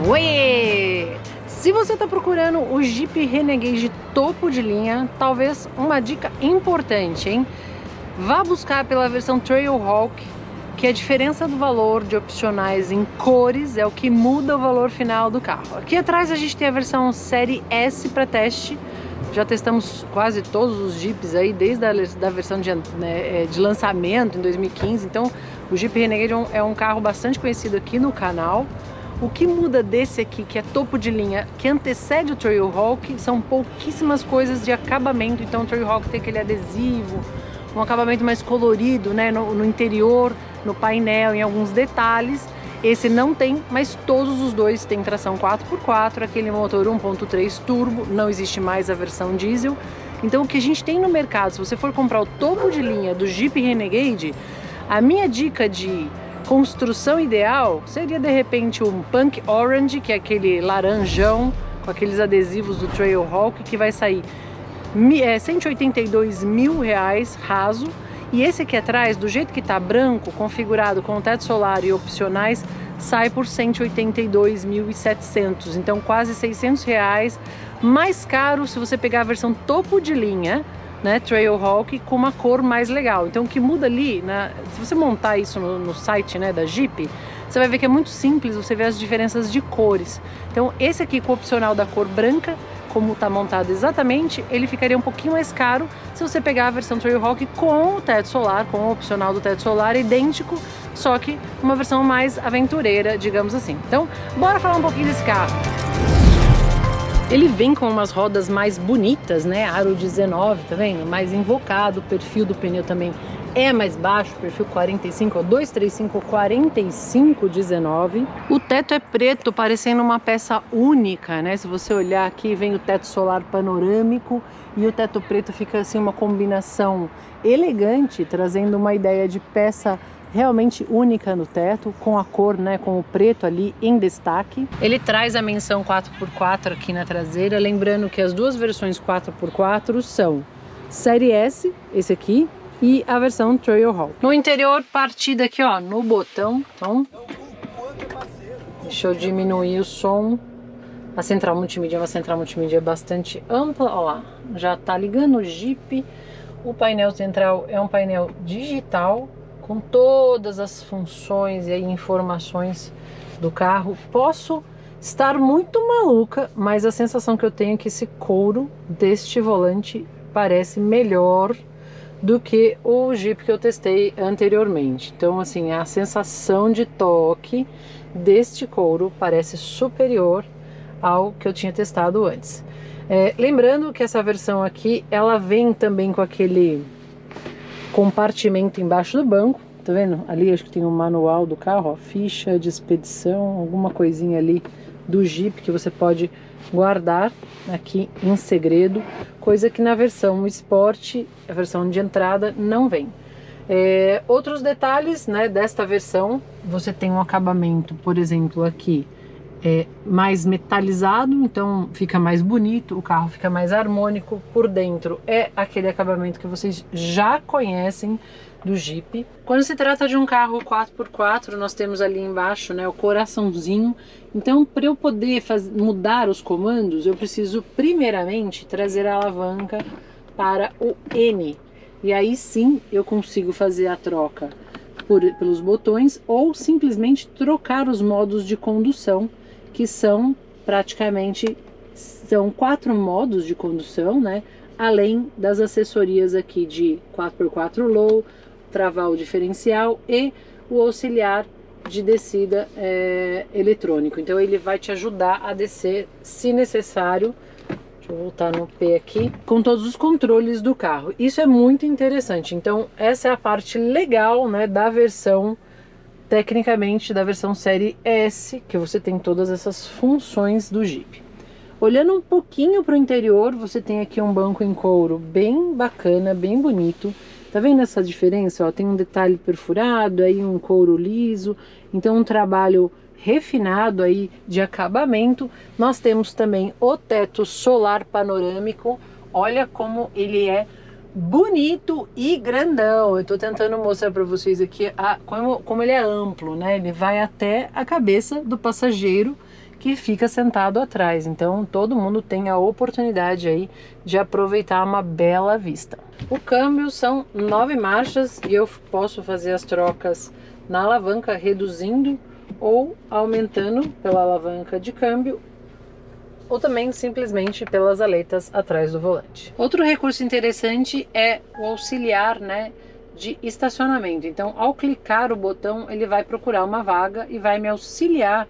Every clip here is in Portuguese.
Oiê! Se você está procurando o Jeep Renegade topo de linha, talvez uma dica importante, hein? Vá buscar pela versão Trailhawk, que a diferença do valor de opcionais em cores é o que muda o valor final do carro. Aqui atrás a gente tem a versão série S para teste. Já testamos quase todos os Jeeps aí, desde a versão de lançamento em 2015. Então o Jeep Renegade é um carro bastante conhecido aqui no canal. O que muda desse aqui, que é topo de linha, que antecede o Trailhawk, são pouquíssimas coisas de acabamento. Então o Trailhawk tem aquele adesivo, um acabamento mais colorido, né, no interior, no painel, em alguns detalhes. Esse não tem, mas todos os dois têm tração 4x4, aquele motor 1.3 turbo, não existe mais a versão diesel. Então o que a gente tem no mercado, se você for comprar o topo de linha do Jeep Renegade, a minha dica de construção ideal seria de repente um Punk Orange, que é aquele laranjão com aqueles adesivos do Trailhawk, que vai sair R$182 mil raso. E esse aqui atrás, do jeito que tá branco, configurado com teto solar e opcionais, sai por R$182.700, então quase R$600 mais caro se você pegar a versão topo de linha, né, Trailhawk, com uma cor mais legal. Então o que muda ali, né, se você montar isso no site, né, da Jeep, você vai ver que é muito simples, você vê as diferenças de cores. Então esse aqui com o opcional da cor branca, como está montado exatamente, ele ficaria um pouquinho mais caro se você pegar a versão Trailhawk com o teto solar, com o opcional do teto solar idêntico, só que uma versão mais aventureira, digamos assim. Então bora falar um pouquinho desse carro. Ele vem com umas rodas mais bonitas, né? Aro 19, tá vendo? Mais invocado, o perfil do pneu também é mais baixo, perfil 45, 235 45 19. O teto é preto, parecendo uma peça única, né? Se você olhar aqui, vem o teto solar panorâmico e o teto preto, fica assim uma combinação elegante, trazendo uma ideia de peça realmente única no teto, com a cor, né, com o preto ali em destaque. Ele traz a menção 4x4 aqui na traseira, lembrando que as duas versões 4x4 são série S, esse aqui, e a versão Trailhawk. No interior, partida aqui, ó, no botão. Então, deixa eu diminuir o som. A central multimídia é uma central multimídia bastante ampla, ó lá, já tá ligando o Jeep. O painel central é um painel digital, com todas as funções e informações do carro. Posso estar muito maluca, mas a sensação que eu tenho é que esse couro deste volante parece melhor do que o Jeep que eu testei anteriormente. Então, assim, a sensação de toque deste couro parece superior ao que eu tinha testado antes. Lembrando que essa versão aqui, ela vem também com aquele compartimento embaixo do banco, tá vendo? Ali acho que tem um manual do carro, ó, ficha de expedição, alguma coisinha ali do Jeep que você pode guardar aqui em segredo, coisa que na versão Sport, a versão de entrada, não vem. Outros detalhes, né, desta versão, você tem um acabamento, por exemplo, aqui mais metalizado, então fica mais bonito, o carro fica mais harmônico. Por dentro é aquele acabamento que vocês já conhecem do Jeep. Quando se trata de um carro 4x4, nós temos ali embaixo, né, o coraçãozinho. Então, para eu poder mudar os comandos, eu preciso primeiramente trazer a alavanca para o N, e aí sim eu consigo fazer a troca pelos botões, ou simplesmente trocar os modos de condução, que são praticamente 4 modos de condução, né? Além das assessorias aqui de 4x4 low, travar o diferencial e o auxiliar de descida eletrônico. Então ele vai te ajudar a descer se necessário. Deixa eu voltar no P aqui, com todos os controles do carro. Isso é muito interessante. Então essa é a parte legal, né, da versão, tecnicamente, da versão série S, que você tem todas essas funções do Jeep. Olhando um pouquinho para o interior, você tem aqui um banco em couro bem bacana, bem bonito. Tá vendo essa diferença? Ó, tem um detalhe perfurado, aí um couro liso, então um trabalho refinado aí de acabamento. Nós temos também o teto solar panorâmico. Olha como ele é bonito e grandão. Eu tô tentando mostrar para vocês aqui como ele é amplo, né? Ele vai até a cabeça do passageiro, que fica sentado atrás. Então todo mundo tem a oportunidade aí de aproveitar uma bela vista. O câmbio são 9 marchas e eu posso fazer as trocas na alavanca reduzindo ou aumentando pela alavanca de câmbio, ou também simplesmente pelas aletas atrás do volante. Outro recurso interessante é o auxiliar, né, de estacionamento. Então, ao clicar o botão, ele vai procurar uma vaga e vai me auxiliar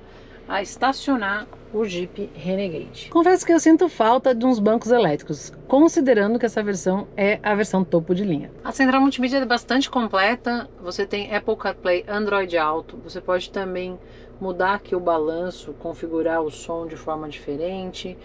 a estacionar o Jeep Renegade. Confesso que eu sinto falta de uns bancos elétricos, considerando que essa versão é a versão topo de linha. A central multimídia é bastante completa, você tem Apple CarPlay, Android Auto, você pode também mudar aqui o balanço, configurar o som de forma diferente.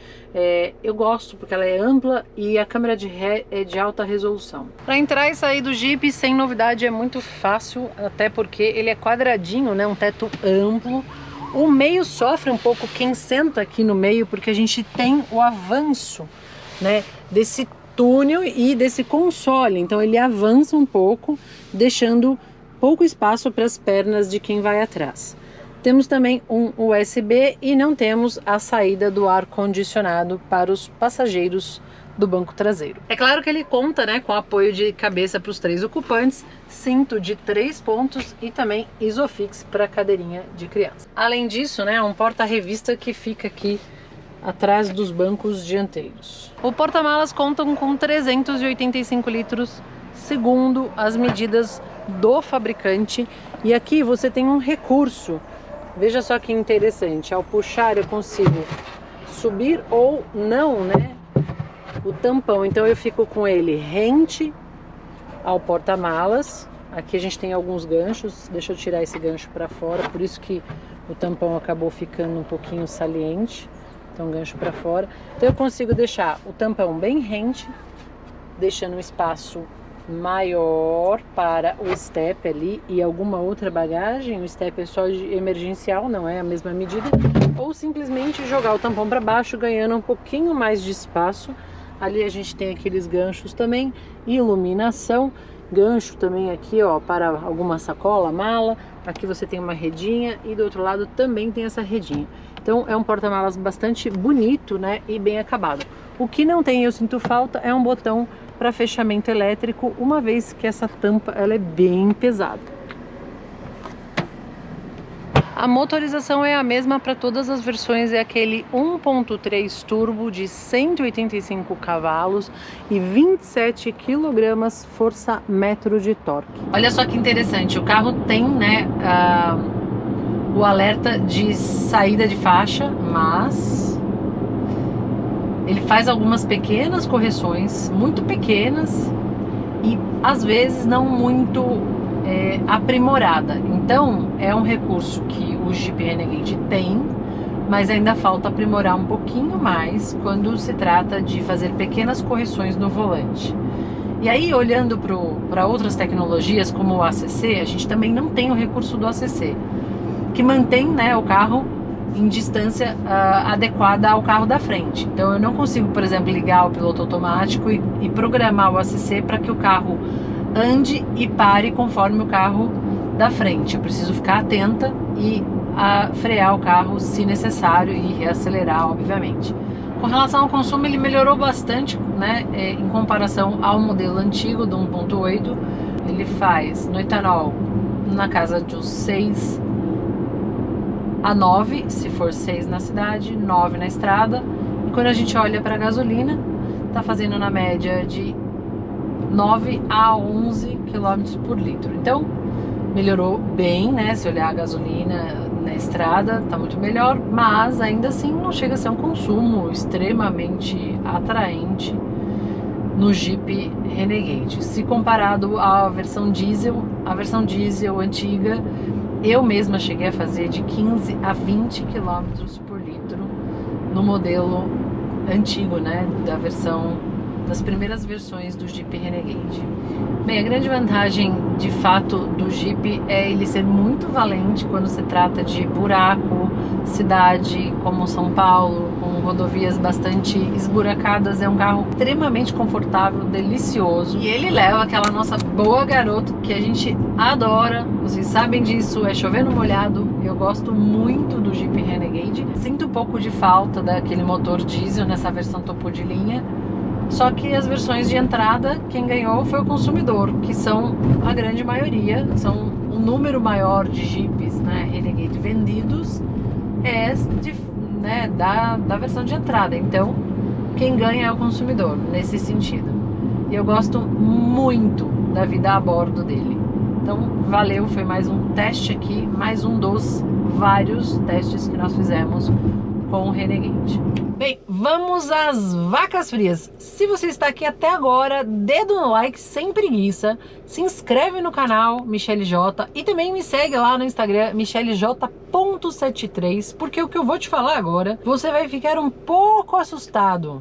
Eu gosto porque ela é ampla e a câmera de ré é de alta resolução. Para entrar e sair do Jeep, sem novidade, é muito fácil, até porque ele é quadradinho, né, um teto amplo. O meio sofre um pouco quem senta aqui no meio, porque a gente tem o avanço, né, desse túnel e desse console. Então ele avança um pouco, deixando pouco espaço para as pernas de quem vai atrás. Temos também um USB e não temos a saída do ar-condicionado para os passageiros do banco traseiro. É claro que ele conta, né, com apoio de cabeça para os 3 ocupantes, cinto de 3 pontos e também Isofix para cadeirinha de criança. Além disso, né, um porta-revista que fica aqui atrás dos bancos dianteiros. O porta-malas conta com 385 litros, segundo as medidas do fabricante. E aqui você tem um recurso. Veja só que interessante. Ao puxar eu consigo subir ou não, né, o tampão. Então eu fico com ele rente ao porta-malas. Aqui a gente tem alguns ganchos. Deixa eu tirar esse gancho para fora. Por isso que o tampão acabou ficando um pouquinho saliente. Então gancho para fora. Então eu consigo deixar o tampão bem rente, deixando um espaço maior para o step ali e alguma outra bagagem. O step é só de emergencial, não é a mesma medida. Ou simplesmente jogar o tampão para baixo, ganhando um pouquinho mais de espaço. Ali a gente tem aqueles ganchos também, iluminação, gancho também aqui, ó, para alguma sacola, mala. Aqui você tem uma redinha e do outro lado também tem essa redinha. Então é um porta-malas bastante bonito, né, e bem acabado. O que não tem, eu sinto falta, é um botão para fechamento elétrico, uma vez que essa tampa ela é bem pesada. A motorização é a mesma para todas as versões, é aquele 1.3 turbo de 185 cavalos e 27 kg força metro de torque. Olha só que interessante, o carro tem, né, o alerta de saída de faixa, mas ele faz algumas pequenas correções, muito pequenas e às vezes não muito aprimorada. Então é um recurso que o Jeep Renegade tem, mas ainda falta aprimorar um pouquinho mais quando se trata de fazer pequenas correções no volante. E aí, olhando para outras tecnologias como o ACC, a gente também não tem o recurso do ACC, que mantém, né, o carro em distância adequada ao carro da frente. Então eu não consigo, por exemplo, ligar o piloto automático e programar o ACC para que o carro ande e pare conforme o carro da frente. Eu preciso ficar atenta e frear o carro se necessário e reacelerar, obviamente. Com relação ao consumo, ele melhorou bastante, né, em comparação ao modelo antigo do 1.8. Ele faz no etanol na casa dos 6 a 9, se for 6 na cidade, 9 na estrada. E quando a gente olha para a gasolina, tá fazendo na média de 9 a 11 km por litro. Então, melhorou bem, né? Se olhar a gasolina na estrada, tá muito melhor, mas ainda assim não chega a ser um consumo extremamente atraente no Jeep Renegade. Se comparado à versão diesel, a versão diesel antiga, eu mesma cheguei a fazer de 15 a 20 km por litro no modelo antigo, né? Das primeiras versões do Jeep Renegade. Bem, a grande vantagem de fato do Jeep é ele ser muito valente quando se trata de buraco, cidade como São Paulo, com rodovias bastante esburacadas, é um carro extremamente confortável, delicioso. E ele leva aquela nossa boa garota que a gente adora, vocês sabem disso, é chover no molhado. Eu gosto muito do Jeep Renegade. Sinto um pouco de falta daquele motor diesel nessa versão topo de linha. Só que as versões de entrada, quem ganhou foi o consumidor, que são a grande maioria, são um número maior de Jeeps, né, Renegade vendidos, da versão de entrada. Então, quem ganha é o consumidor, nesse sentido. E eu gosto muito da vida a bordo dele. Então, valeu, foi mais um teste aqui, mais um dos vários testes que nós fizemos com o Renegade. Bem, vamos às vacas frias. Se você está aqui até agora, dedo no like sem preguiça, se inscreve no canal Michele J e também me segue lá no Instagram micheleJ.73, porque o que eu vou te falar agora, você vai ficar um pouco assustado.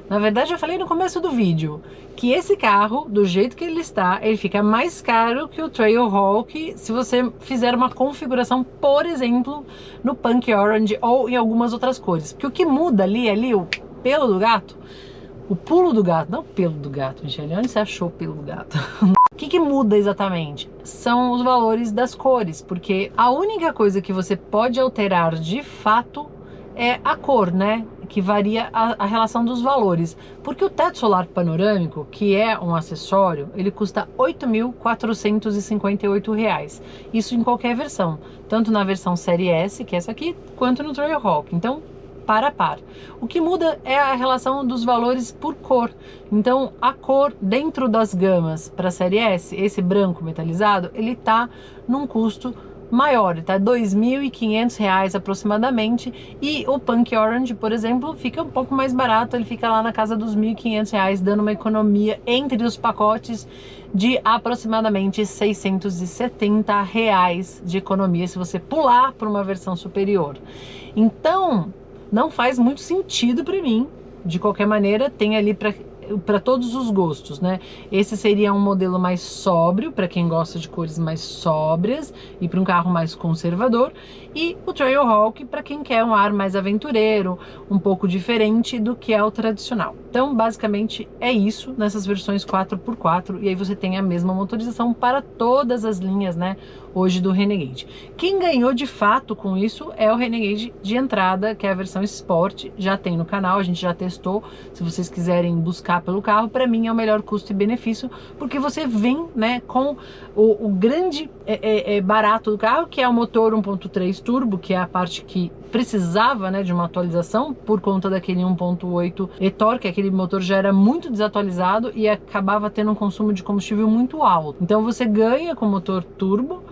Na verdade, eu falei no começo do vídeo que esse carro, do jeito que ele está, ele fica mais caro que o Trailhawk se você fizer uma configuração, por exemplo, no Punk Orange ou em algumas outras cores. Porque o que muda ali o pelo do gato, o pulo do gato, não o pelo do gato, Michele, onde você achou o pelo do gato? O que muda exatamente? São os valores das cores, porque a única coisa que você pode alterar de fato é a cor, né? Que varia a relação dos valores. Porque o teto solar panorâmico, que é um acessório, ele custa R$ 8.458. Isso em qualquer versão. Tanto na versão série S, que é essa aqui, quanto no Trailhawk. Então, par a par. O que muda é a relação dos valores por cor. Então, a cor dentro das gamas para a série S, esse branco metalizado, ele tá num custo maior, tá? R$ 2.500 aproximadamente, e o Punk Orange, por exemplo, fica um pouco mais barato, ele fica lá na casa dos R$ 1.500, dando uma economia entre os pacotes de aproximadamente R$ 670 de economia se você pular para uma versão superior. Então, não faz muito sentido para mim. De qualquer maneira, tem ali para todos os gostos, né? Esse seria um modelo mais sóbrio, para quem gosta de cores mais sóbrias e para um carro mais conservador, e o Trailhawk para quem quer um ar mais aventureiro, um pouco diferente do que é o tradicional. Então, basicamente é isso nessas versões 4x4, e aí você tem a mesma motorização para todas as linhas, né, hoje do Renegade. Quem ganhou de fato com isso é o Renegade de entrada, que é a versão Sport, já tem no canal, a gente já testou. Se vocês quiserem buscar pelo carro, para mim é o melhor custo e benefício, porque você vem, né, com o grande barato do carro, que é o motor 1.3 turbo, que é a parte que precisava, né, de uma atualização por conta daquele 1.8 e-torque. Aquele motor já era muito desatualizado e acabava tendo um consumo de combustível muito alto. Então você ganha com o motor turbo,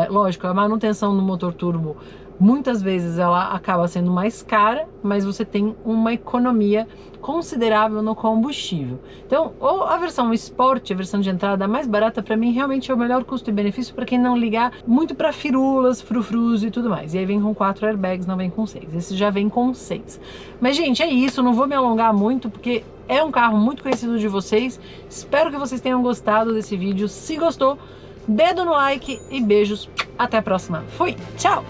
lógico, a manutenção no motor turbo muitas vezes ela acaba sendo mais cara, mas você tem uma economia considerável no combustível. Então, ou a versão Sport, a versão de entrada mais barata, para mim realmente é o melhor custo e benefício para quem não ligar muito para firulas, frufrus e tudo mais. E aí vem com 4 airbags, não vem com 6. Esse já vem com 6. Mas, gente, é isso. Não vou me alongar muito, porque é um carro muito conhecido de vocês. Espero que vocês tenham gostado desse vídeo. Se gostou, dedo no like e beijos. Até a próxima. Fui! Tchau!